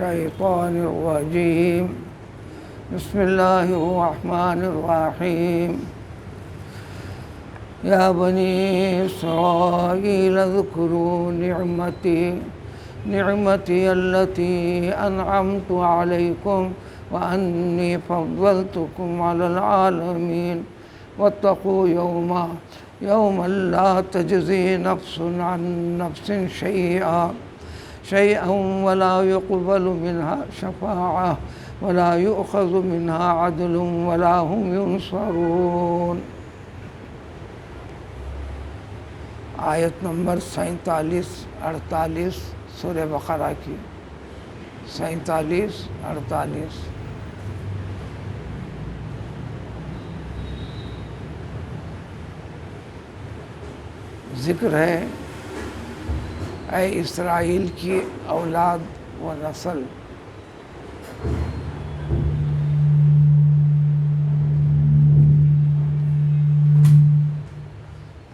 الشيطان الرجيم بسم الله الرحمن الرحيم يا بني إسرائيل اذكروا نعمتي التي أنعمت عليكم وأني فضلتكم على العالمين واتقوا يوما لا تجزي نفس عن نفس شيئا ولا يقبل منها شفاعة ولا يؤخذ منها عدل ولا هم ينصرون۔ آیت نمبر 47-48 سورہ بقرہ کی 47-48۔ ذکر ہے اے اسرائیل کی اولاد و نسل،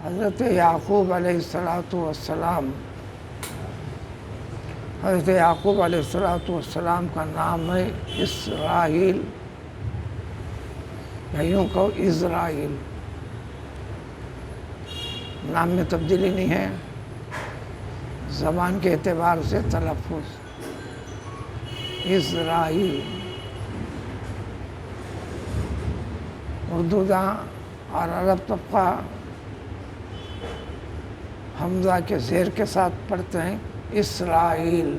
حضرت یعقوب علیہ السلام کا نام ہے اسرائیل، یا یوں کہو اسرائیل، نام میں تبدیلی نہیں ہے، زبان کے اعتبار سے تلفظ اسرائیل۔ اردو داں اور عرب طبقہ حمزہ کے زیر کے ساتھ پڑھتے ہیں اسرائیل،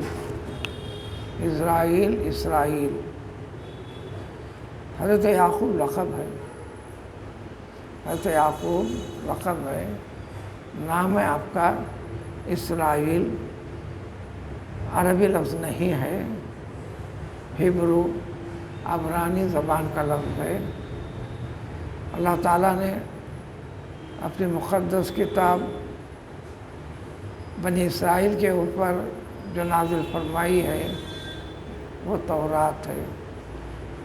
اسرائیل۔ حضرت یعقوب لقب ہے، نام ہے آپ کا اسرائیل، عربی لفظ نہیں ہے، ہبرو عبرانی زبان کا لفظ ہے۔ اللہ تعالیٰ نے اپنی مقدس کتاب بنی اسرائیل کے اوپر جو نازل فرمائی ہے وہ تورات ہے۔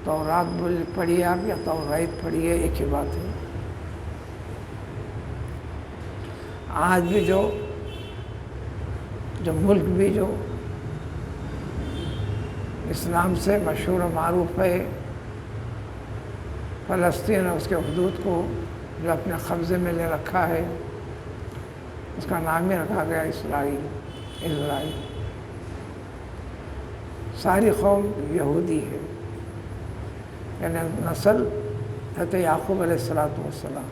تورات پڑھیے آپ یا توریت پڑھیے، ایک ہی بات ہے۔ آج بھی جو ملک بھی جو اسلام سے مشہور و معروف ہے، فلسطین اور اس کے حدود کو جو اپنے قبضے میں لے رکھا ہے، اس کا نام ہی رکھا گیا اسرائیل۔ ساری قوم یہودی ہے، یعنی نسل حضرت یعقوب علیہ السلام۔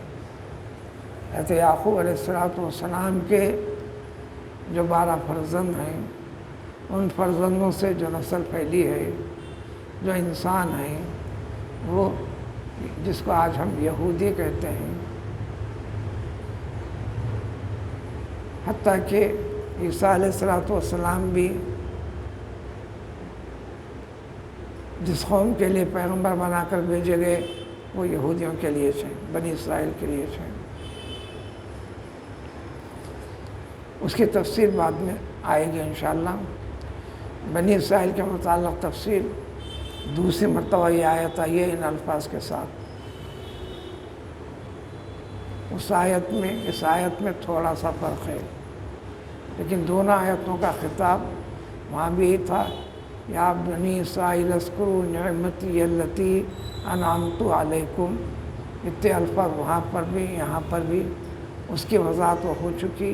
حضرت یعقوب علیہ السلام کے جو 12 فرزند ہیں، ان فرزندوں سے جو نسل پھیلی ہے، جو انسان ہیں، وہ جس کو آج ہم یہودی کہتے ہیں، حتیٰ کہ عیسیٰ علیہ السلام بھی جس قوم کے لیے پیغمبر بنا کر بھیجے گئے وہ یہودیوں کے لیے تھے، بنی اسرائیل کے لیے تھے۔ اس کی تفسیر بعد میں آئے گی انشاءاللہ۔ بنی اسرائیل کے متعلق تفسیر دوسری مرتبہ یہ آیت آئی ہے ان الفاظ کے ساتھ۔ اس آیت میں تھوڑا سا فرق ہے، لیکن دونوں آیتوں کا خطاب وہاں بھی تھا، یا بنی اسرائیل اذکروا نعمتی التی انعمت علیکم۔ اتنے الفاظ وہاں پر بھی یہاں پر بھی، اس کی وضاحت ہو چکی۔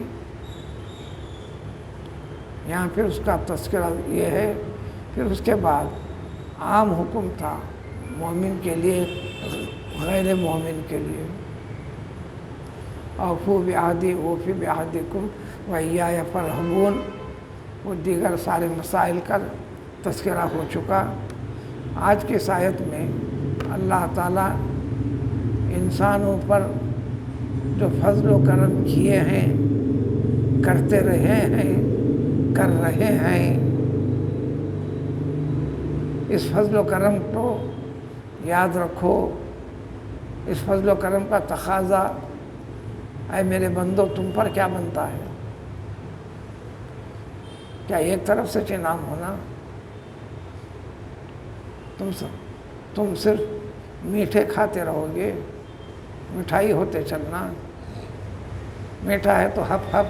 یہاں پھر اس کا تذکرہ یہ ہے، پھر اس کے بعد عام حکم تھا مومن کے لیے، غیر مومن کے لیے، اوفوا بعہدی اوفی بعہدکم وایای فارہبون۔ وہ دیگر سارے مسائل کا تذکرہ ہو چکا۔ آج کی اس آیت میں اللہ تعالیٰ انسانوں پر جو فضل و کرم کیے ہیں، کرتے رہے ہیں، کر رہے ہیں، اس فضل و کرم کو یاد رکھو۔ اس فضل و کرم کا تقاضا اے میرے بندو تم پر کیا بنتا ہے؟ کیا ایک طرف سے انعام ہونا؟ تم صرف میٹھے کھاتے رہو گے، مٹھائی ہوتے چلنا، میٹھا ہے تو ہپ ہپ،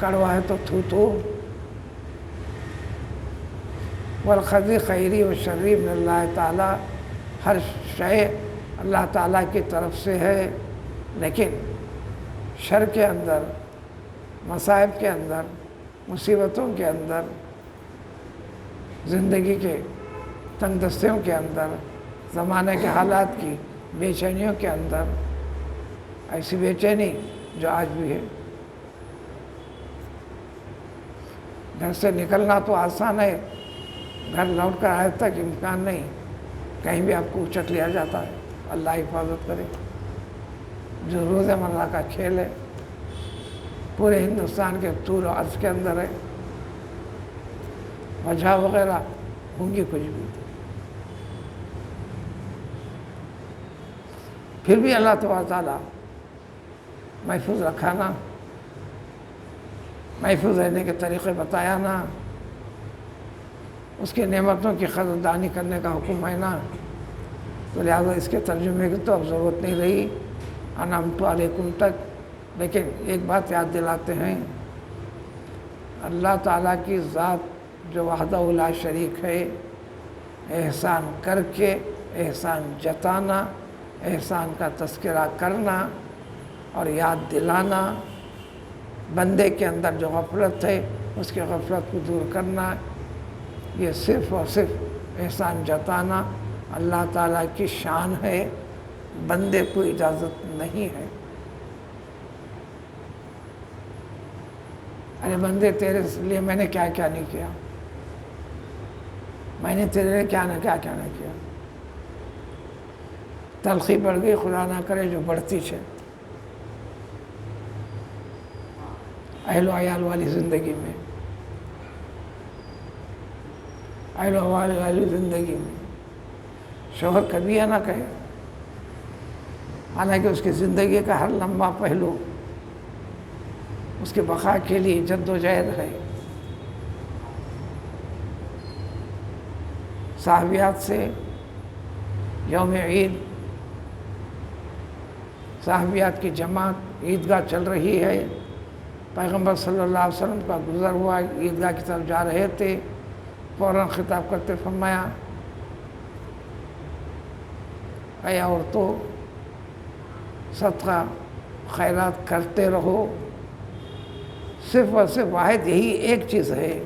کڑوا ہے تو تھو تھو۔ والخزی خیری و شری من اللہ تعالیٰ، ہر شے اللہ تعالیٰ کی طرف سے ہے، لیکن شر کے اندر، مصائب کے اندر، مصیبتوں کے اندر، زندگی کے تنگ دستیوں کے اندر، زمانے کے حالات کی بے چینیوں کے اندر، ایسی بے چینی جو آج بھی ہے۔ گھر سے نکلنا تو آسان ہے، گھر لوٹ کر آئے تک امکان نہیں، کہیں بھی آپ کو اچک لیا جاتا ہے۔ اللہ حفاظت کرے۔ جو روزمرہ کا کھیل ہے پورے ہندوستان کے طول و عرض کے اندر ہے، وجہ وغیرہ ہوں گی کچھ بھی، پھر بھی اللہ تبارک تعالیٰ محفوظ رکھا نا، محفوظ رہنے کے طریقے بتایا نا، اس کی نعمتوں کی قدردانی کرنے کا حکم ہے نا، تو لہٰذا اس کے ترجمے کی تو اب ضرورت نہیں رہی انعمت علیکم تک۔ لیکن ایک بات یاد دلاتے ہیں، اللہ تعالیٰ کی ذات جو وحدہ لا شریک ہے، احسان کر کے احسان جتانا، احسان کا تذکرہ کرنا اور یاد دلانا، بندے کے اندر جو غفلت ہے اس کی غفلت کو دور کرنا، یہ صرف اور صرف احسان جتانا اللہ تعالیٰ کی شان ہے، بندے کو اجازت نہیں ہے۔ ارے بندے تیرے لیے میں نے کیا کیا نہیں کیا، میں نے تیرے لیے کیا نہ کیا نہیں کیا۔ تلخی بڑھ گئی، خدا نہ کرے جو بڑھتی ہے اہل و عیال والی زندگی میں، اہل و عیال والی زندگی میں شوہر کبھی یہ نہ کہے، حالانکہ اس کی زندگی کا ہر لمحہ پہلو اس کے بقا کے لیے جد و جہد ہے۔ صحابیات سے یوم عید، صحابیات کی جماعت عیدگاہ چل رہی ہے، پیغمبر صلی اللہ علیہ وسلم کا گزر ہوا، عیدگاہ کی طرف جا رہے تھے، فوراً خطاب کرتے فرمایا، اے عورتوں صدقہ خیرات کرتے رہو، صرف اور صرف واحد یہی ایک چیز ہے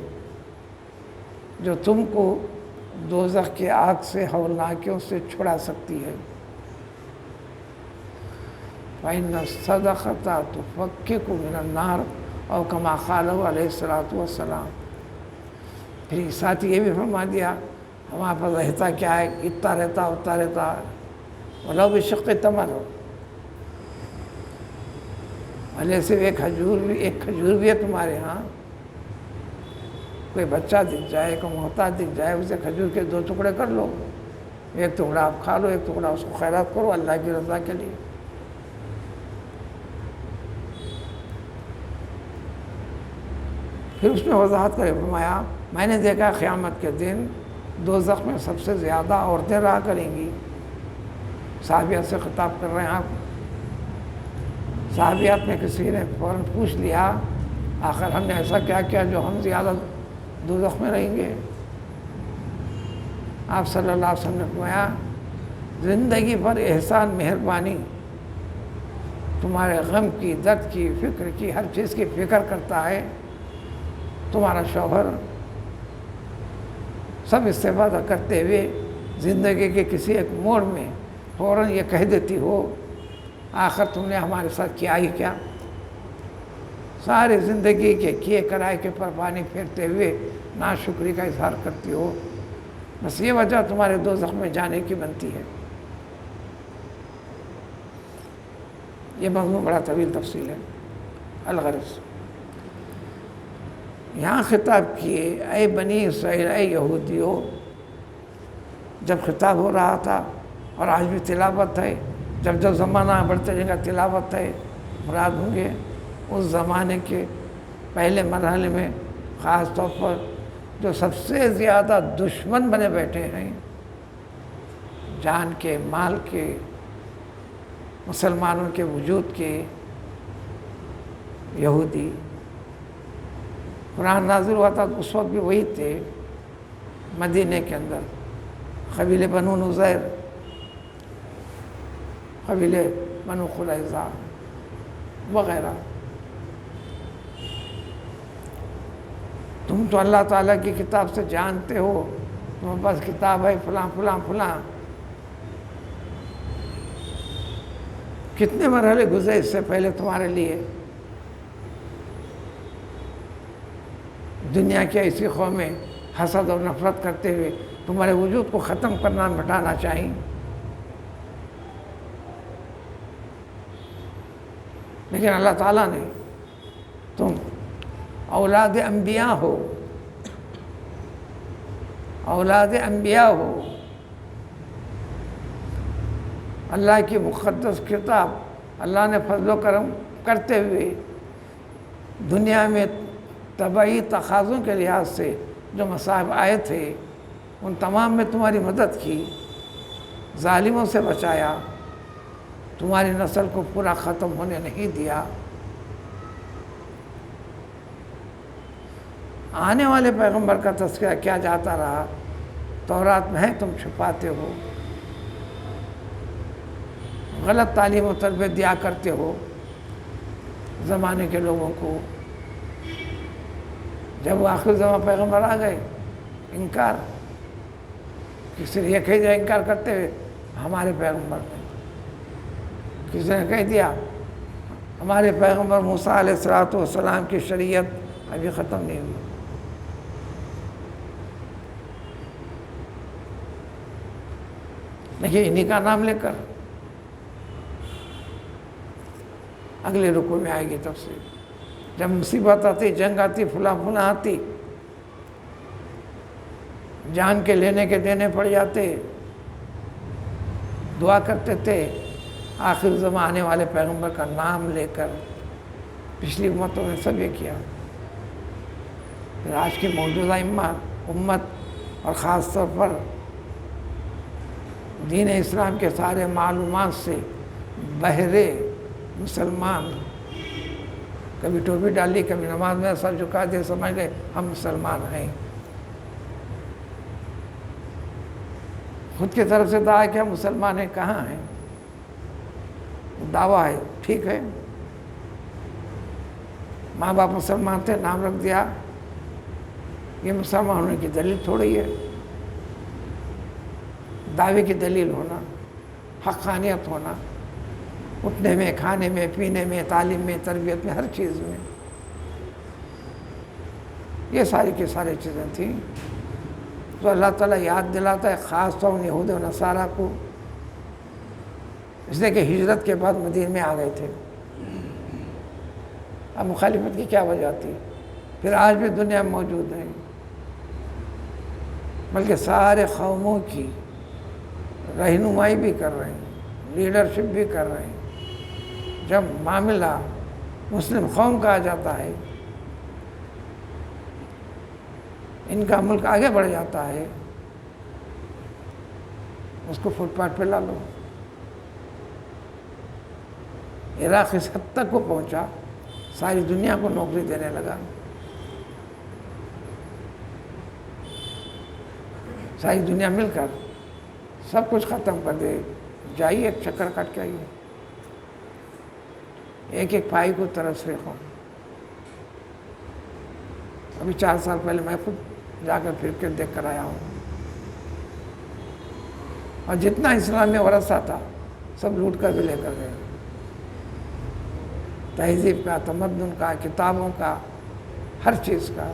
جو تم کو دوزخ کی آگ سے، ہولناکیوں سے چھڑا سکتی ہے۔ فَإِنَّ الصَّدَقَةَ تُفَكِّكُ مِنَ النَّارِ اور کما قالہ علیہ الصلوۃ والسلام۔ پھر ساتھ یہ بھی فرما دیا، ہمارے پاس رہتا کیا ہے، اتنا رہتا اتنا رہتا، ولو بشق تمر، بھلے سے ایک کھجور بھی ہے تمہارے ہاں، کوئی بچہ دکھ جائے، کوئی محتاج دکھ جائے، اسے کھجور کے 2 ٹکڑے کر لو، ایک ٹکڑا آپ کھا لو، ایک ٹکڑا اس کو خیرات کرو اللہ کی رضا کے لیے۔ پھر اس میں وضاحت کرے فرمایا، میں نے دیکھا قیامت کے دن دوزخ میں سب سے زیادہ عورتیں رہا کریں گی۔ صحابیات سے خطاب کر رہے ہیں آپ، صحابیات میں کسی نے فوراً پوچھ لیا، آخر ہم نے ایسا کیا کیا جو ہم زیادہ دوزخ میں رہیں گے؟ آپ صلی اللہ علیہ وسلم نے فرمایا، زندگی پر احسان مہربانی، تمہارے غم کی، درد کی، فکر کی، ہر چیز کی فکر کرتا ہے تمہارا شوہر، سب استفادہ کرتے ہوئے زندگی کے کسی ایک موڑ میں فوراً یہ کہہ دیتی ہو، آخر تم نے ہمارے ساتھ کیا ہی کیا؟ ساری زندگی کے کیے کرائے کے پر پانی پھیرتے ہوئے ناشکری کا اظہار کرتی ہو، بس یہ وجہ تمہارے دوزخ میں جانے کی بنتی ہے۔ یہ موضوع بڑا طویل تفصیل ہے۔ الغرض یہاں خطاب کیے، اے بنی اسرائیل، اے یہودیوں، جب خطاب ہو رہا تھا اور آج بھی تلاوت ہے، جب جب زمانہ بڑھتے جائے گا تلاوت ہے، مراد ہوں گے اس زمانے کے پہلے مرحلے میں، خاص طور پر جو سب سے زیادہ دشمن بنے بیٹھے ہیں جان کے، مال کے، مسلمانوں کے وجود کے، یہودی۔ قرآن نازل ہوا تھا اس وقت بھی وہی تھے، مدینے کے اندر قبیلے بنو نذیر، قبیلے بنو قریظہ وغیرہ. تم تو اللہ تعالیٰ کی کتاب سے جانتے ہو، تمہارے پاس کتاب ہے فلاں فلاں فلاں. کتنے مرحلے گزرے اس سے پہلے تمہارے لیے. دنیا کی ایسی قومیں حسد اور نفرت کرتے ہوئے تمہارے وجود کو ختم کرنا مٹانا چاہیں، لیکن اللہ تعالیٰ نے، تم اولاد انبیاء ہو، اولاد انبیاء ہو. اللہ کی مقدس کتاب اللہ نے فضل و کرم کرتے ہوئے دنیا میں طبعی تقاضوں کے لحاظ سے جو مصائب آئے تھے ان تمام میں تمہاری مدد کی، ظالموں سے بچایا، تمہاری نسل کو پورا ختم ہونے نہیں دیا. آنے والے پیغمبر کا تذکرہ کیا جاتا رہا، تورات میں ہے تم چھپاتے ہو، غلط تعلیم و تربیت دیا کرتے ہو زمانے کے لوگوں کو. جب وہ آخر زمان پیغمبر آ گئے، انکار، کسی نے یہ کہہ دیا انکار کرتے ہوئے ہمارے پیغمبر نے، کسی نے کہہ دیا ہمارے پیغمبر موسیٰ علیہ السلام کی شریعت ابھی ختم نہیں ہوئی. لیکن انہی کا نام لے کر اگلے رکوع میں آئے گی تفصیل. جب مصیبت آتی، جنگ آتی، فلاں فلاں آتی، جان کے لینے کے دینے پڑ جاتے، دعا کرتے تھے آخر زمان آنے والے پیغمبر کا نام لے کر. پچھلی امتوں نے سب یہ کیا. پھر آج کی موجودہ امت اور خاص طور پر دین اسلام کے سارے معلومات سے بہرے مسلمان، کبھی ٹوپی ڈالی، کبھی نماز میں سر جھکا دے، سمجھ گئے ہم مسلمان ہیں. خود کی طرف سے دعا کہ ہم مسلمان ہیں، کہاں ہیں؟ دعویٰ ہے، ٹھیک ہے، ماں باپ مسلمان تھے، نام رکھ دیا، یہ مسلمان ہونے کی دلیل تھوڑی ہے. دعوے کی دلیل ہونا، حقانیت ہونا، اٹھنے میں، کھانے میں، پینے میں، تعلیم میں، تربیت میں، ہر چیز میں. یہ ساری کی ساری چیزیں تھیں تو اللہ تعالیٰ یاد دلاتا ہے خاص طور یہود و نصارہ کو، اس لیے کہ ہجرت کے بعد مدینے میں آ گئے تھے. اب مخالفت کی کیا وجہ تھی؟ پھر آج بھی دنیا میں موجود ہیں، بلکہ سارے قوموں کی رہنمائی بھی کر رہے ہیں، لیڈرشپ بھی کر رہے ہیں. جب معاملہ مسلم قوم کا آ جاتا ہے، ان کا ملک آگے بڑھ جاتا ہے، اس کو فٹ پاتھ پہ لا لو. عراق اس حد تک کو پہنچا، ساری دنیا کو نوکری دینے لگا. ساری دنیا مل کر سب کچھ ختم کر دے. جائیے ایک چکر کٹ کے آئیے، ایک ایک پائی کو ترس رکھو. ابھی 4 سال پہلے میں خود جا کر پھر کے دیکھ کر آیا ہوں. اور جتنا اسلام میں ورثہ تھا سب لوٹ کر بھی لے کر گئے. تہذیب کا، تمدن کا، کتابوں کا، ہر چیز کا.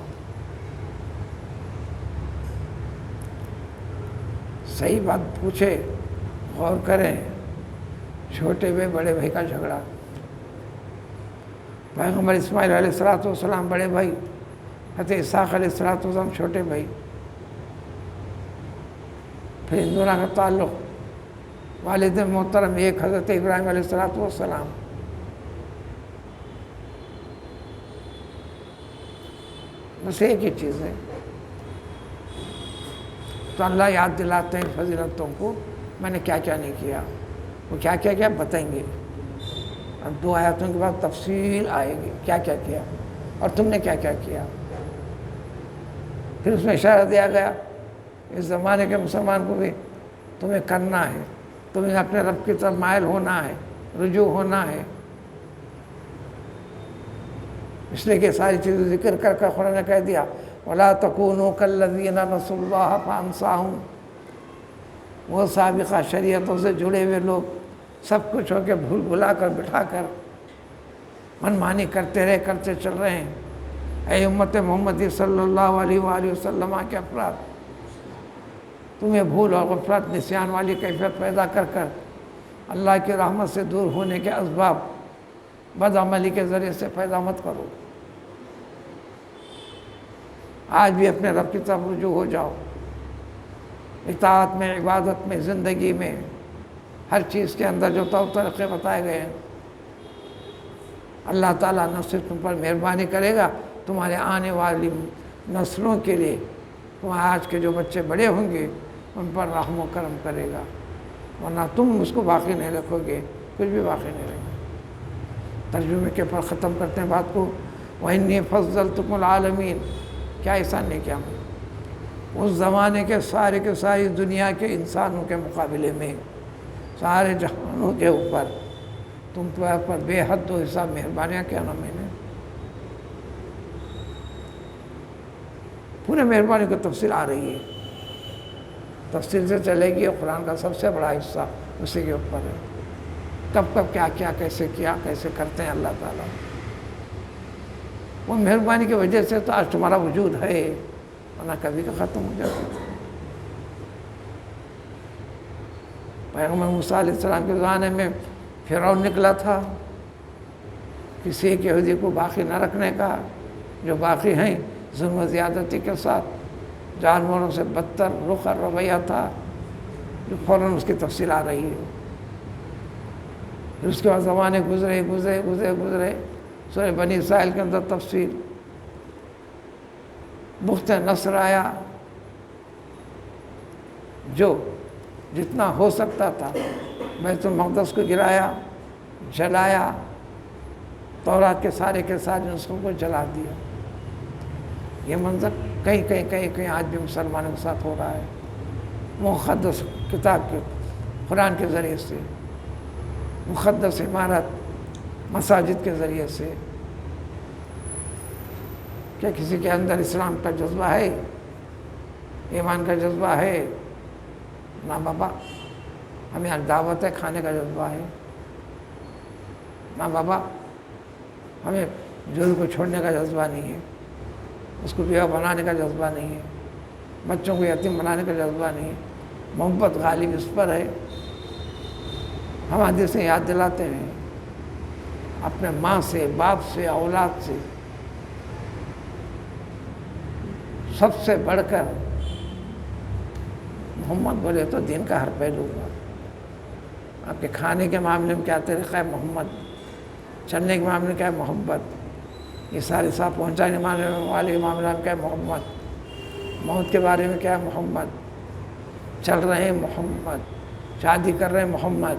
صحیح بات پوچھے، غور کریں. چھوٹے بھائی بڑے بھائی کا جھگڑا. پیغمبر اسماعیل علیہ السلام بڑے بھائی، حضرت اسحاق علیہ السلام چھوٹے بھائی. پھر ان دونوں کا تعلق والد محترم ایک حضرت ابراہیم علیہ السلام. بس ایک ہی چیز ہے. تو اللہ یاد دلاتے ہیں فضیلتوں کو، میں نے کیا کیا نہیں کیا. وہ کیا کیا کیا بتائیں گے. اب 2 آیاتوں کے بعد تفصیل آئے گی کیا کیا کیا اور تم نے کیا کیا کیا. پھر اس میں اشارہ دیا گیا اس زمانے کے مسلمان کو بھی تمہیں کرنا ہے، تمہیں اپنے رب کی طرف مائل ہونا ہے، رجوع ہونا ہے۔ اس لیے کہ ساری چیزیں ذکر کر کر قرآن نے کہہ دیا وَلَا تَكُونُوا كَالَّذِينَ نَسُوا اللَّهَ فَأَنسَاهُمْ۔ وہ سابقہ شریعتوں سے جڑے ہوئے لوگ سب کچھ ہو کے بھول بھلا کر بٹھا کر من مانی کرتے چل رہے ہیں۔ اے امت محمدی صلی اللہ علیہ وآلہ وسلم کے افراد، تمہیں بھول اور غفلت نسیان والی کیفیت پیدا کر کر اللہ کی رحمت سے دور ہونے کے اسباب بد عملی کے ذریعے سے پیدا مت کرو۔ آج بھی اپنے رب کی طرف رجوع ہو جاؤ، اطاعت میں، عبادت میں، زندگی میں، ہر چیز کے اندر جو طریقے بتائے گئے ہیں۔ اللہ تعالیٰ نہ صرف تم پر مہربانی کرے گا، تمہارے آنے والی نسلوں کے لیے، تمہارے آج کے جو بچے بڑے ہوں گے ان پر رحم و کرم کرے گا، ورنہ تم اس کو باقی نہیں رکھو گے، کچھ بھی باقی نہیں رہے گا۔ ترجمے کے پر ختم کرتے ہیں بات کو، وَإِنِّي فَضَّلْتُكُمُ الْعَالَمِينَ۔ کیا احسان نہیں کیا میں اس زمانے کے ساری دنیا کے انسانوں کے مقابلے میں، سارے جہانوں کے اوپر تم پر بے حد و حساب مہربانیاں کیا نا میں نے۔ پورے مہربانی کو تفصیل آ رہی ہے، تفصیل سے چلے گی، اور قرآن کا سب سے بڑا حصہ اسی کے اوپر ہے۔ کب کیا کیسے کرتے ہیں اللہ تعالیٰ۔ وہ مہربانی کی وجہ سے تو آج تمہارا وجود ہے، ورنہ کبھی کا ختم ہو جاتا۔ پیغمبر موسیٰ علیہ السلام کے زمانے میں فرعون نکلا تھا، کسی ایک یہودی کو باقی نہ رکھنے کا، جو باقی ہیں ظلم و زیادتی کے ساتھ جانوروں سے بدتر رخ اور رویہ تھا، جو فوراً اس کی تفصیل آ رہی ہے۔ اس کے بعد زمانے گزرے، سورہ بنی اسرائیل کے اندر تفصیل، بخت نصر آیا، جو جتنا ہو سکتا تھا بیت المقدس کو گرایا، جلایا، تورات کے سارے نسخوں کو جلا دیا۔ یہ منظر کہیں آج بھی مسلمانوں کے ساتھ ہو رہا ہے، مقدس کتاب کے قرآن کے ذریعے سے، مقدس عمارت مساجد کے ذریعے سے۔ کیا کسی کے اندر اسلام کا جذبہ ہے، ایمان کا جذبہ ہے؟ نہ بابا، ہمیں دعوت ہے، کھانے کا جذبہ ہے۔ نہ بابا، ہمیں جرم کو چھوڑنے کا جذبہ نہیں ہے، اس کو بیوہ بنانے کا جذبہ نہیں ہے، بچوں کو یتیم بنانے کا جذبہ نہیں ہے۔ محبت غالب اس پر ہے۔ ہم حدیث سے یاد دلاتے ہیں، اپنے ماں سے، باپ سے، اولاد سے سب سے بڑھ کر محمد بولے تو دین کا ہر پہلو ہوگا۔ آپ کے کھانے کے معاملے میں کیا طریقہ ہے؟ محمد۔ چلنے کے معاملے میں کیا ہے؟ محبت۔ یہ سارے صاحب پہنچانے والے معاملہ میں کیا ہے؟ محمد۔ موت کے بارے میں کیا ہے؟ محمد۔ چل رہے ہیں محمد، شادی کر رہے ہیں محمد،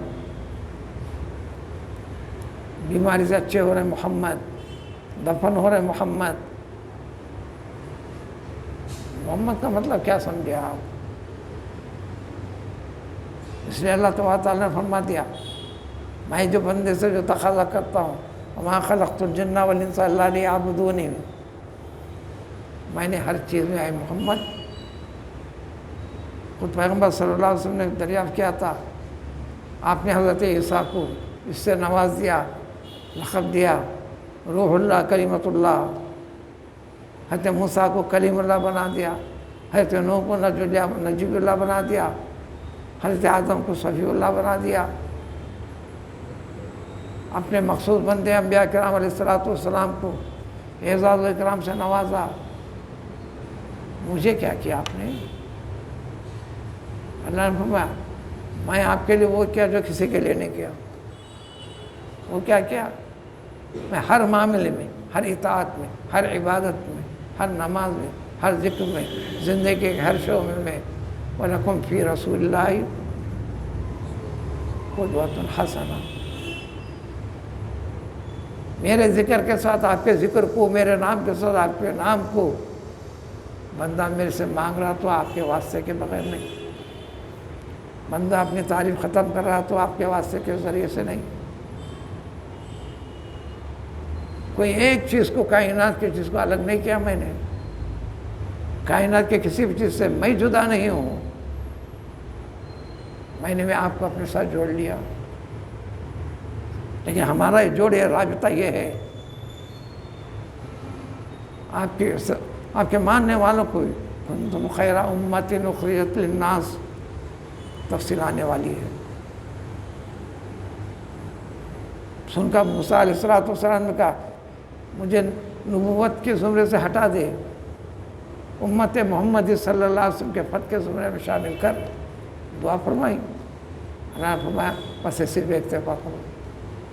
بیماری سے اچھے ہو رہے ہیں محمد، دفن ہو رہے ہیں محمد۔ محمد کا مطلب کیا سمجھے آپ؟ اس لیے اللہ تعالیٰ نے فرما دیا، میں جو بندے سے جو تقاضا کرتا ہوں، وَمَا خَلَقْتُ الْجِنَّ وَالْإِنسَ إِلَّا لِيَعْبُدُونِ، میں نے ہر چیز میں آئے محمد۔ خود پیغمبر صلی اللہ علیہ وسلم نے دریافت کیا تھا، آپ نے حضرت عیسیٰ کو اس سے نواز دیا، لقب دیا روح اللہ، کلیمت اللہ۔ حضرت موسیٰ کو کلیم اللہ بنا دیا، حضرت نوح کو نجیب اللہ بنا دیا، حضرت آدم کو صفی اللہ بنا دیا۔ اپنے مخصوص بندے انبیاء کرام علیہ السلام کو اعزاز و اکرام سے نوازا۔ مجھے کیا کیا آپ نے؟ اللہ نے فرمایا، میں آپ کے لیے وہ کیا جو کسی کے لیے نہیں کیا۔ وہ کیا کیا؟ میں ہر معاملے میں، ہر اطاعت میں، ہر عبادت میں، ہر نماز میں، ہر ذکر میں، زندگی کے ہر شعبے میں، وَلَكُمْ فِي رَسُولِ اللَّهِ قُدْوَةٌ حَسَنَةٌ۔ میرے ذکر کے ساتھ آپ کے ذکر کو، میرے نام کے ساتھ آپ کے نام کو بندہ میرے سے مانگ رہا تو آپ کے واسطے کے بغیر نہیں، بندہ اپنی تعریف ختم کر رہا تو آپ کے واسطے کے ذریعے سے نہیں۔ کوئی ایک چیز کو، کائنات کی چیز کو الگ نہیں کیا میں نے، کائنات کے کسی بھی چیز سے میں جدا نہیں ہوں، میں نے آپ کو اپنے ساتھ جوڑ لیا۔ لیکن ہمارا جوڑ یہ رابطہ یہ ہے، آپ کے ماننے والوں کو کنتم خیر امۃ اخرجت للناس تفصیل آنے والی ہے۔ سن کر موسیٰ علیہ السلام نے کہا مجھے نبوت کے زمرے سے ہٹا دے، امت محمد صلی اللہ علیہ وسلم کے فتح کے زمرے میں شامل کر، دعا فرمائی۔ اللہ نے فرمایا بس صرف اکتفا کرو،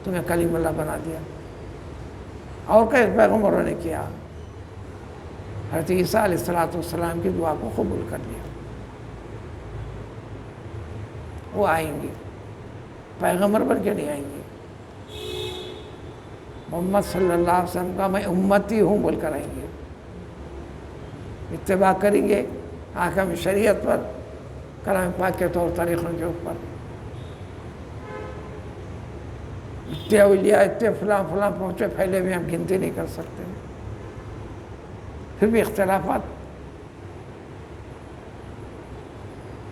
تمہیں کلیم اللہ بنا دیا۔ اور کئی پیغمبروں نے کیا، حضرت عیسیٰ علیہ السلام کی دعا کو قبول کر لیا۔ وہ آئیں گے، پیغمبر بن کے نہیں آئیں گے، محمد صلی اللہ علیہ وسلم کا میں امتی ہوں بول کر آئیں گے، اتباع کریں گے احکام شریعت پر، کلام پاک کے طور طریقوں کے اوپر۔ اتنے اولیاء، اتنے فلاں پہنچے پھیلے ہوئے، ہم گنتی نہیں کر سکتے، پھر بھی اختلافات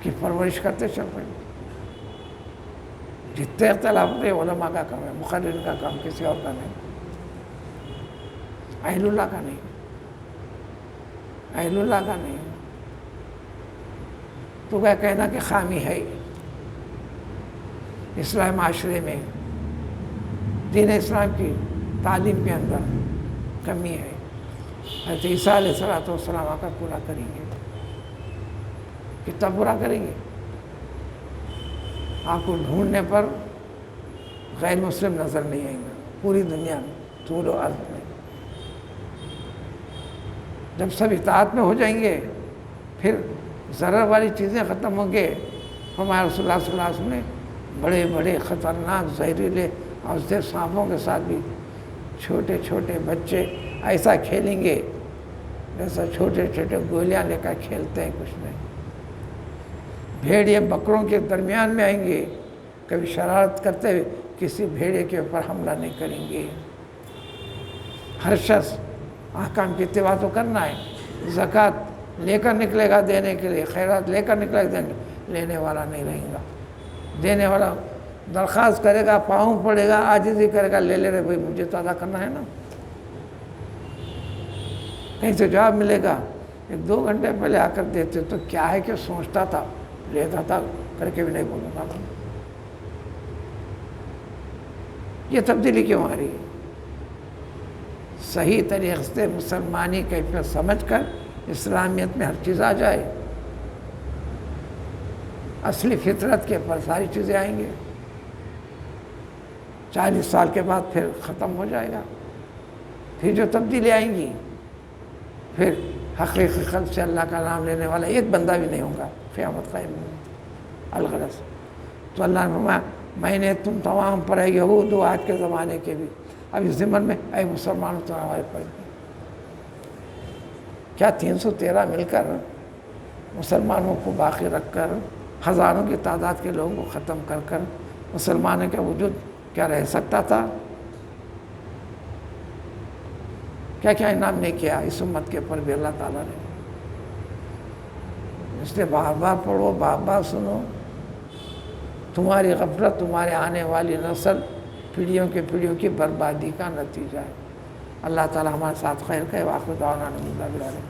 کی پرورش کرتے چل رہے ہیں۔ جتنے اختلاف ہوتے علماء کا کام ہے، مقرر کا کام، کسی اور کا نہیں، اہل اللہ کا نہیں، اہل اللہ کا نہیں۔ تو کیا کہنا کہ خامی ہے اسلام معاشرے میں، دین اسلام کی تعلیم کے اندر کمی ہے، حضرت عیسیٰ علیہ السلام آ کر پورا کریں گے۔ کتنا پورا کریں گے؟ آپ کو ڈھونڈنے پر غیر مسلم نظر نہیں آئیں گے پوری دنیا میں، طول و عرض میں۔ جب سب اطاعت میں ہو جائیں گے، پھر ضرر والی چیزیں ختم ہوں گے۔ ہمارے رسول اللہ صلی اللہ علیہ وسلم نے بڑے بڑے خطرناک زہریلے اور زہر سانپوں کے ساتھ بھی چھوٹے چھوٹے بچے ایسا کھیلیں گے جیسا چھوٹے چھوٹے گولیاں لے کر کھیلتے ہیں، کچھ نہیں۔ بھیڑیے بکروں کے درمیان میں آئیں گے، کبھی شرارت کرتے ہوئے کسی بھیڑے کے اوپر حملہ نہیں کریں گے۔ ہر شخص احکام کی اتباع تو کرنا ہے، زکوٰۃ لے کر نکلے گا دینے کے لیے، خیرات لے کر نکلے گا لینے والا نہیں رہے گا، دینے والا درخواست کرے گا، پاؤں پڑے گا، عاجزی کرے گا، لے رہے بھائی مجھے تو ادا کرنا ہے نا۔ کہیں سے جواب ملے گا، 1-2 گھنٹے پہلے آ کر دیتے تو کیا ہے کہ سوچتا تھا، لیتا تھا، کر کے بھی نہیں بولوں گا۔ یہ تبدیلی کیوں آ رہی ہے؟ صحیح طریقے سے مسلمانی کیفیت سمجھ کر اسلامیت میں ہر چیز آ جائے، اصلی فطرت کے پر ساری چیزیں آئیں گے، 40 سال کے بعد پھر ختم ہو جائے گا۔ پھر جو تبدیلی آئیں گی، پھر حقیقی قلب سے اللہ کا نام لینے والا ایک بندہ بھی نہیں ہوگا، قیامت قائم ہوگی۔ الغرض تو اللہ نے فرمایا میں نے تم تمام پر یہود و آج کے زمانے کے بھی اب اس ضمن میں اے مسلمانوں تمہارے پر کیا 313 مل کر مسلمانوں کو باقی رکھ کر، ہزاروں کی تعداد کے لوگوں کو ختم کر کر مسلمانوں کا وجود کیا رہ سکتا تھا؟ کیا کیا انعام نہیں کیا اس امت کے اوپر بھی اللہ تعالیٰ نے۔ اس لیے بار بار پڑھو، بار بار سنو، تمہاری غفلت تمہارے آنے والی نسل پیڑھیوں کے پیڑھیوں کی بربادی کا نتیجہ ہے۔ اللہ تعالیٰ ہمارے ساتھ خیر کرے۔ وآخر دعوانا الحمد للہ رب العالمین۔